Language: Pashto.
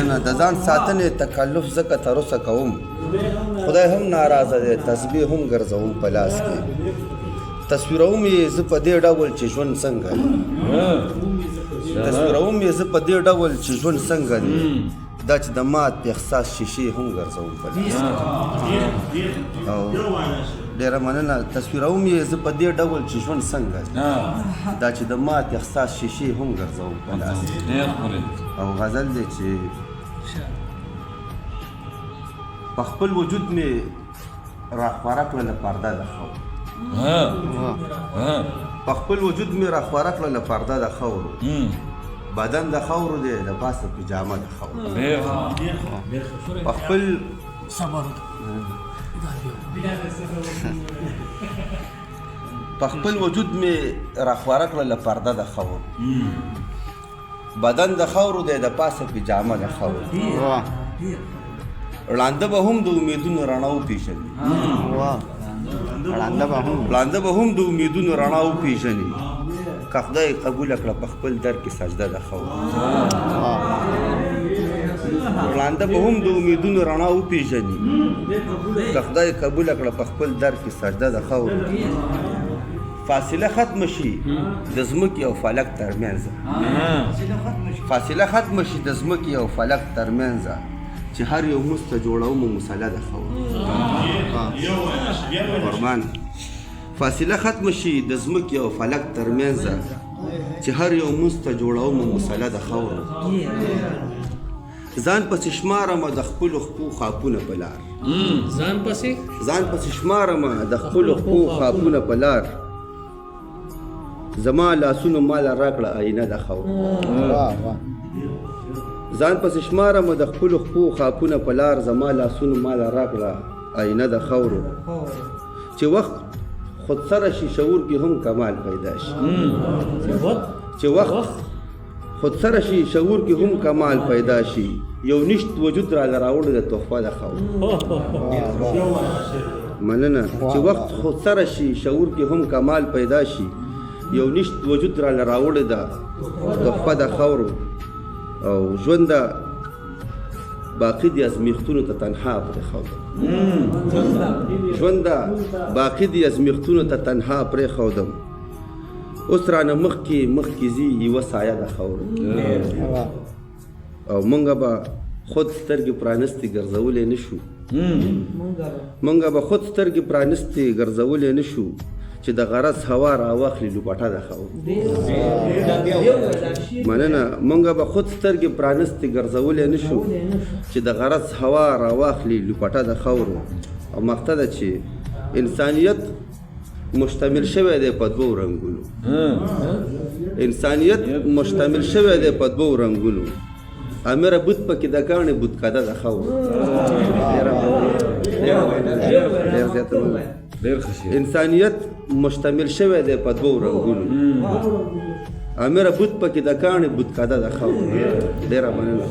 مننه. د ځان ساتنې تکلف ځکه تر اوسه کوم، خدای هم ناراضه دی، تسبیح هم ګرځوم په لاس کې. تصویروم یې زه په دې ډول چې ژوند څنګه دی، تصویروم یې زه په دې ډول چې ژوند څنګه دی، دا چې د مات په احساس شیشې هم ګرځوم په لاس کې. او ډېره مننه. تصویروم یې زه په دې ډول چې ژوند څنګه دی، دا چې د مات احساس شیشې هم ګرځوم په لاس کې. او غزل دی چې په خپل وجود مې راخواره کړله پرده د خاورو، په خپل وجود مې راخواره کړله پرده د خاورو، بدن د خاورو دی د پاسه پجامه د خاورو. په خپل په خپل وجود مې راخواره کړله پرده د خاورو، بدن د خاورو دی د پاسه پجامه د خاورو. ړانده به هم د امیدونو رڼا وپېژني، ړانده به هم د امیدونو رڼا وپېژني، که خدای قبوله کړه په خپل در کې سجده د خاورو. ړانده به هم د امیدونو رڼا وپېژني، که خدای قبوله کړه په خپل در کې سجده د خاورو. فاصله ختم شي د ځمکې او فلک ترمنځه، فاصله ختم شي د ځمکې او فلک ترمنځه، چې هر یو مست ته جوړوم مسله د خاورو. قربان. فاصله ختم شي د ځمکې او فلک ترمنځه، چې هر یو مست ته جوړوم مسله د خاورو. ځان پسې شمارم د خپلو خپو خاپونه په لار، ځان پسې شمارم د خپلو خپو خاپونه په لار، زما لاسونو ماله راکړه آینه د خاورو. ځان پسې شمارم د خپلو خپو خاپونه په لار، زما لاسونو ماله راکړه آینه د خاورو. چې وخت خود سره شي شعور کې هم کمال پیدا شي، چې وخت خود سره شي شعور کې هم کمال پیدا شي، یو نشت وجود را راوړي د تحفه د خاورو. مننه. چې وخت خود سره شي شعور کې هم کمال پیدا شي، یو نشت وجود را راوړي د تحفه د خاورو. او ژوند باقی دی ازمیختونو ته تنها پرېښودم، ژوند باقی دی ازمیختونو ته تنها پرېښودم، اوس رانه مخکې ځي یوه سایه د خاورو. او مونږ به خود سترګې پرانستې ګرځولی نه شو، مونږ به خود سترګې پرانستې ګرځولی نه شو، چې د غرض هوا راواخلي لوپټه د خاورو. مننه. مونږ به خود سترګې پرانستې ګرځولی نه شو، چې د غرض هوا راواخلي لوپټه د خاورو. او مقطع ده چې انسانیت مشتمل شوی دی په دوو رنګونو، انسانیت مشتمل شوی دی په دوو رنګونو، امره بت پکې د کاڼې بتکده د خاورو. انسانیت مشتمل شوی دی په دوو رنګونو، امره بت پکې د کاڼې بتکده د خاورو. ډېره مننه.